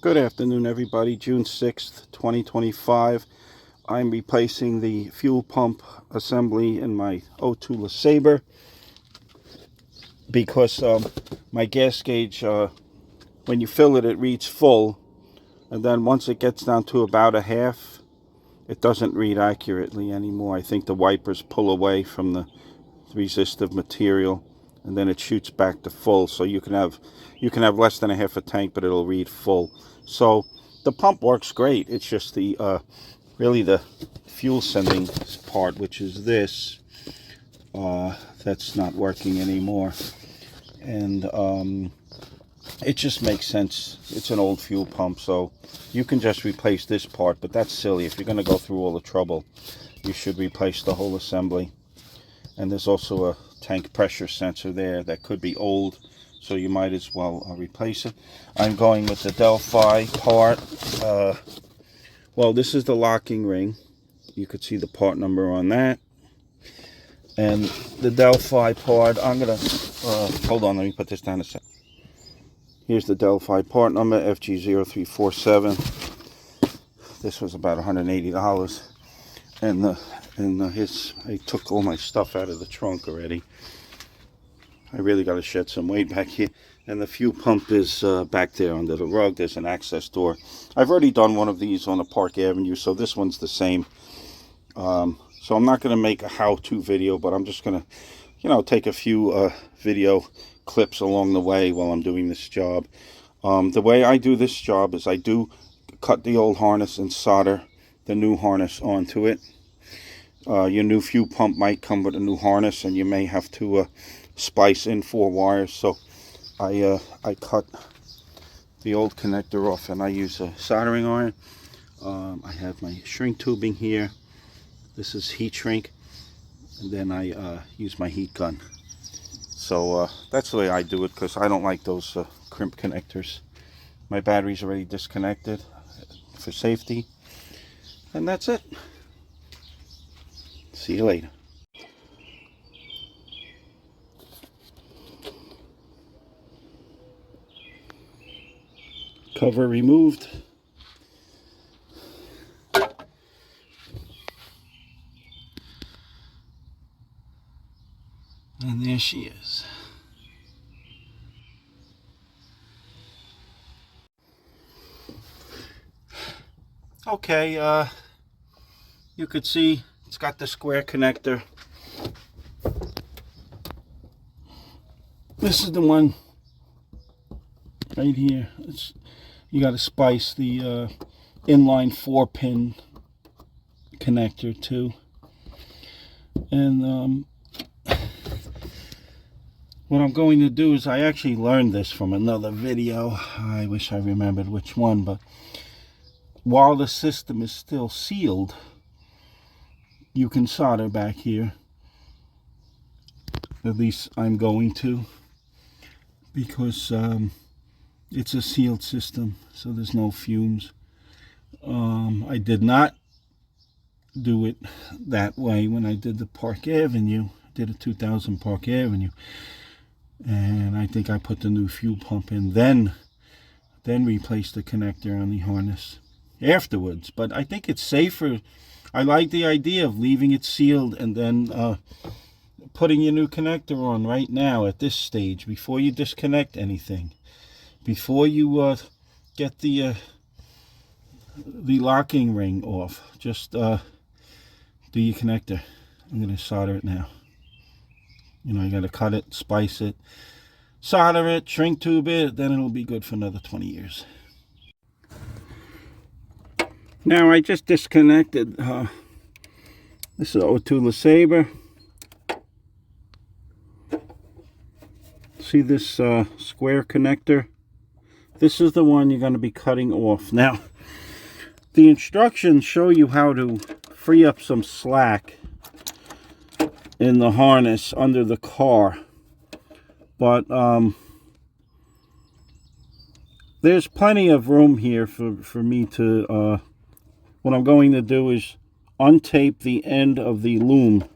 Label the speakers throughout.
Speaker 1: Good afternoon, everybody. June 6th, 2025. I'm replacing the fuel pump assembly in my '02 LeSabre because my gas gauge, when you fill it, it reads full. And then once it gets down to about a half, it doesn't read accurately anymore. I think the wipers pull away from the resistive material, and then it shoots back to full. So you can have less than a half a tank, but it'll read full. So the pump works great. It's just the really the fuel sending part, which is this, that's not working anymore. And it just makes sense. It's an old fuel pump, so you can just replace this part, but that's silly. If you're going to go through all the trouble, you should replace the whole assembly. And there's also a tank pressure sensor there that could be old, so you might as well replace it. I'm going with the Delphi part. Well, this is the locking ring. You could see the part number on that. And the Delphi part, I'm going to, hold on, let me put this down a second. Here's the Delphi part number, FG0347. This was about $180. And I took all my stuff out of the trunk already. I really got to shed some weight back here. And the fuel pump is back there under the rug. There's an access door. I've already done one of these on a Park Avenue, so this one's the same. So I'm not going to make a how-to video, but I'm just going to, take a few video clips along the way while I'm doing this job. The way I do this job is I do cut the old harness and solder the new harness onto it. Your new fuel pump might come with a new harness, and you may have to splice in 4 wires. So I cut the old connector off, and I use a soldering iron. I have my shrink tubing here. This is heat shrink, and then I use my heat gun. So that's the way I do it, because I don't like those crimp connectors. My battery's already disconnected for safety, and that's it. See you later. Cover removed. And there she is. Okay, you could see it's got the square connector. This is the one right here. You got to splice the inline 4-pin connector too. And what I'm going to do is, I actually learned this from another video. I wish I remembered which one, but while the system is still sealed, you can solder back here. At least I'm going to, because it's a sealed system, so there's no fumes. I did not do it that way when I did the Park Avenue. I did a 2000 Park Avenue, and I think I put the new fuel pump in, then replaced the connector on the harness afterwards. But I think it's safer. I like the idea of leaving it sealed and then putting your new connector on right now at this stage, before you disconnect anything, before you get the locking ring off. Just do your connector. I'm going to solder it now. You got to cut it, splice it, solder it, shrink tube it, then it'll be good for another 20 years. Now I just disconnected. This is '02 LeSabre. See this square connector? This is the one you're going to be cutting off. Now, the instructions show you how to free up some slack in the harness under the car, but there's plenty of room here for me to what I'm going to do is untape the end of the loom,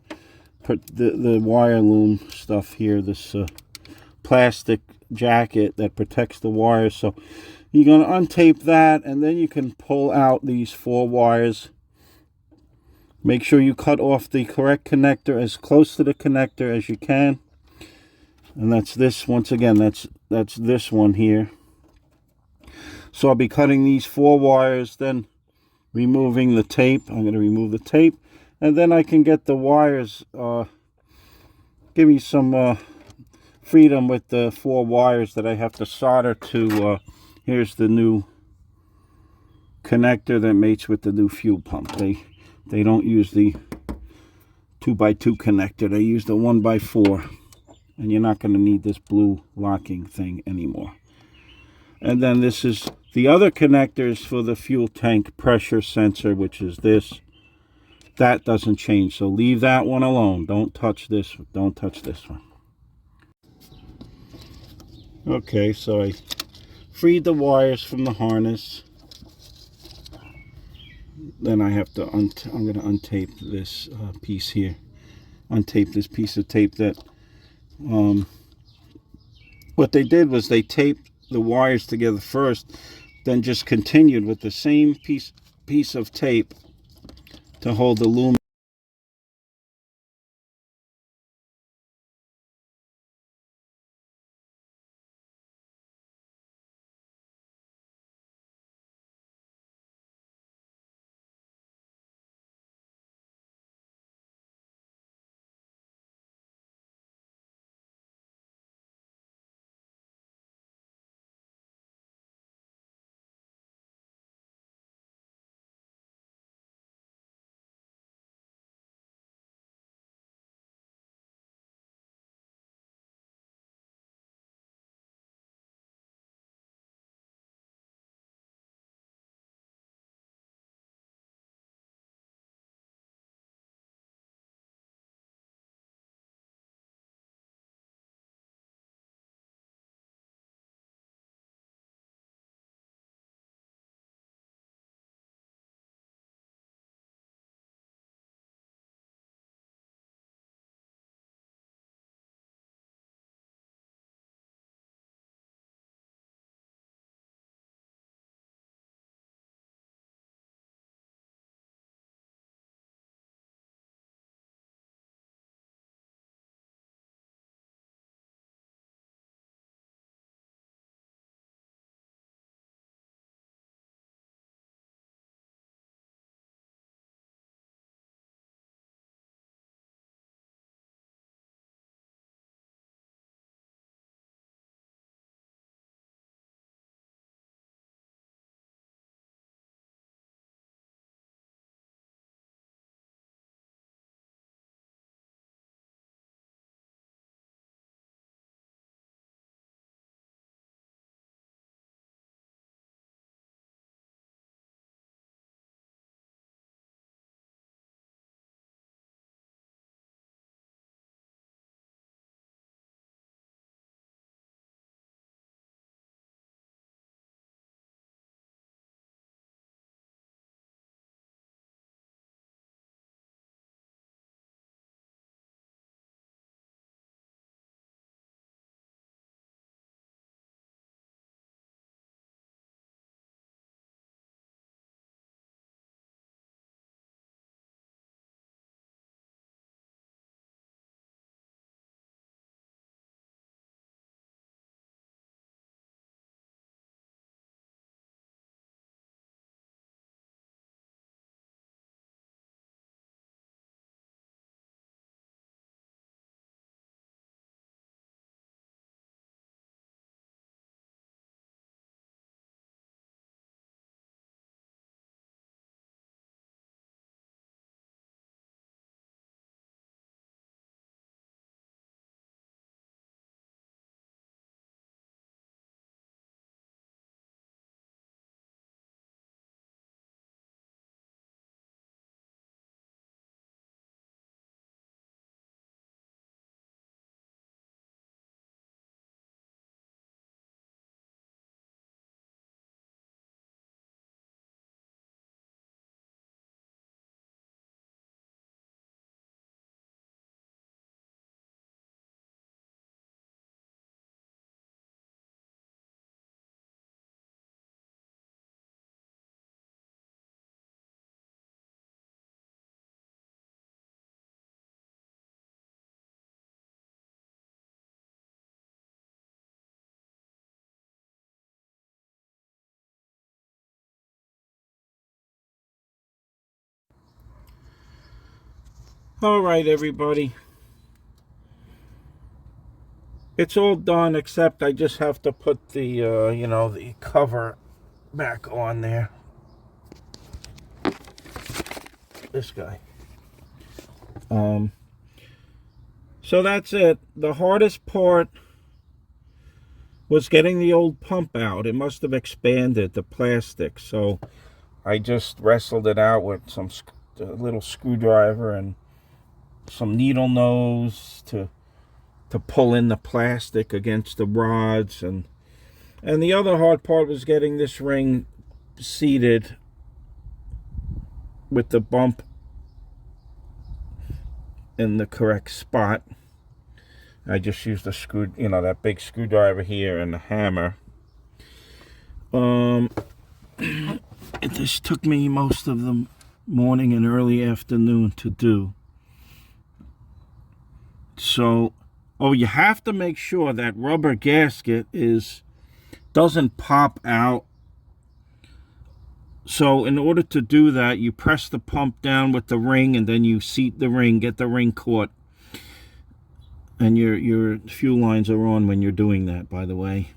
Speaker 1: the wire loom stuff here, this plastic jacket that protects the wires. So you're going to untape that, and then you can pull out these 4 wires. Make sure you cut off the correct connector as close to the connector as you can. And that's this, once again, that's this one here. So I'll be cutting these 4 wires, then removing the tape. I'm going to remove the tape, and then I can get the wires, give me some freedom with the 4 wires that I have to solder to. Here's the new connector that mates with the new fuel pump. They don't use the 2x2 connector. They use the 1x4, and you're not going to need this blue locking thing anymore. And then this is the other connectors for the fuel tank pressure sensor, which is this. That doesn't change, so leave that one alone. Don't touch this. Don't touch this one. Okay, so I freed the wires from the harness. Then I have to I'm going to untape this piece here. Untape this piece of tape that what they did was they taped the wires together first, then just continued with the same piece of tape to hold the lumen. All right, everybody. It's all done, except I just have to put the, you know, the cover back on there. This guy. So that's it. The hardest part was getting the old pump out. It must have expanded the plastic, so I just wrestled it out with some little screwdriver and some needle nose to pull in the plastic against the rods, and the other hard part was getting this ring seated with the bump in the correct spot. I just used a you know, that big screwdriver here and a hammer. This took me most of the morning and early afternoon to do. So, you have to make sure that rubber gasket doesn't pop out. So in order to do that, you press the pump down with the ring, and then you seat the ring, get the ring caught. And your fuel lines are on when you're doing that, by the way.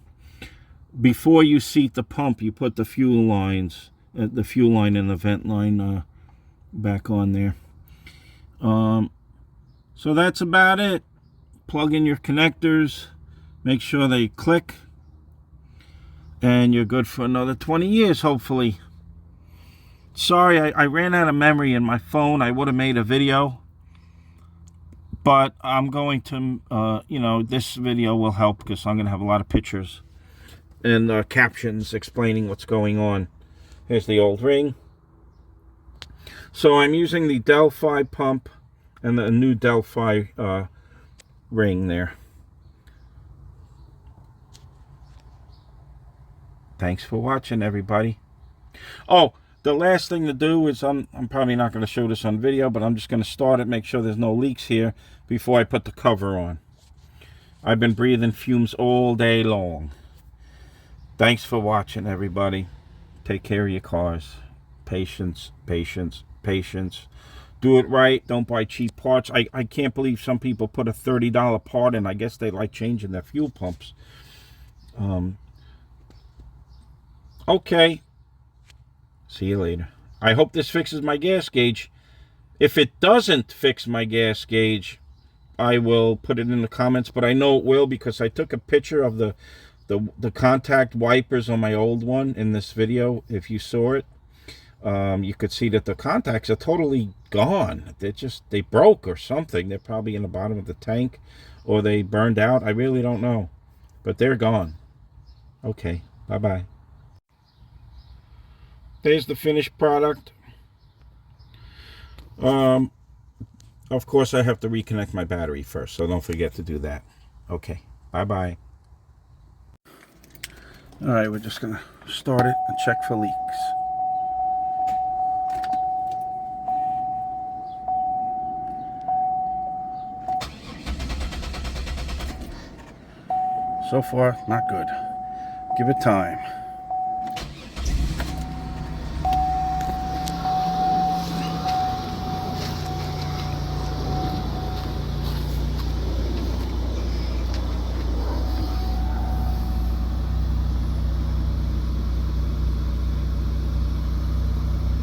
Speaker 1: Before you seat the pump, you put the fuel lines, the fuel line and the vent line back on there. So that's about it. Plug in your connectors, make sure they click, and you're good for another 20 years, hopefully. Sorry, I ran out of memory in my phone. I would have made a video, but I'm going to, you know, this video will help because I'm going to have a lot of pictures and captions explaining what's going on. Here's the old ring. So I'm using the Delphi pump and the new Delphi ring there. Thanks for watching, everybody. Oh, the last thing to do is I'm probably not going to show this on video, but I'm just going to start it, make sure there's no leaks here before I put the cover on. I've been breathing fumes all day long. Thanks for watching, everybody. Take care of your cars. Patience, patience, patience. Do it right. Don't buy cheap parts. I can't believe some people put a $30 part in. I guess they like changing their fuel pumps. Okay. See you later. I hope this fixes my gas gauge. If it doesn't fix my gas gauge, I will put it in the comments, but I know it will because I took a picture of the contact wipers on my old one in this video. If you saw it, you could see that the contacts are totally gone. They broke or something. They're probably in the bottom of the tank, or they burned out. I really don't know, but they're gone. Okay, bye-bye. There's the finished product. Of course, I have to reconnect my battery first, so don't forget to do that. Okay, bye-bye. All right, we're just going to start it and check for leaks. So far, not good. Give it time.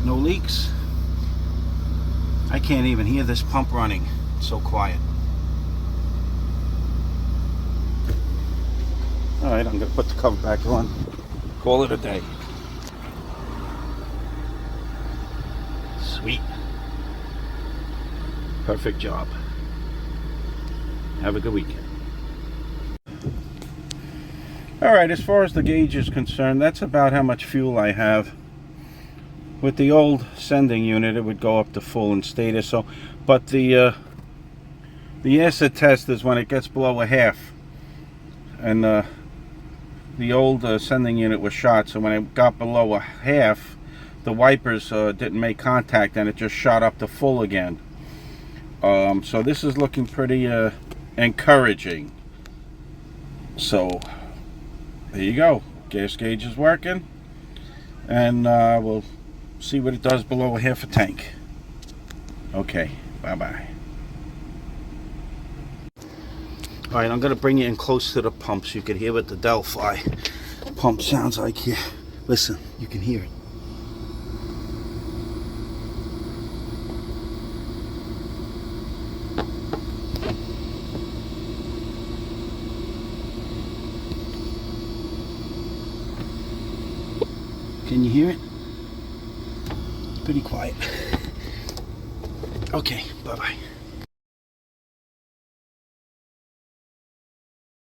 Speaker 1: No leaks. I can't even hear this pump running. It's so quiet. Alright, I'm going to put the cover back on. Call it a day. Sweet. Perfect job. Have a good weekend. Alright, as far as the gauge is concerned, that's about how much fuel I have. With the old sending unit, it would go up to full and stay there. So, but the acid test is when it gets below a half. And the old sending unit was shot, so when it got below a half, the wipers didn't make contact, and it just shot up to full again. So this is looking pretty encouraging. So there you go. Gas gauge is working, and we'll see what it does below a half a tank. Okay, bye-bye. Alright, I'm going to bring you in close to the pump so you can hear what the Delphi pump sounds like here. Listen, you can hear it. Can you hear it? It's pretty quiet. Okay, bye-bye.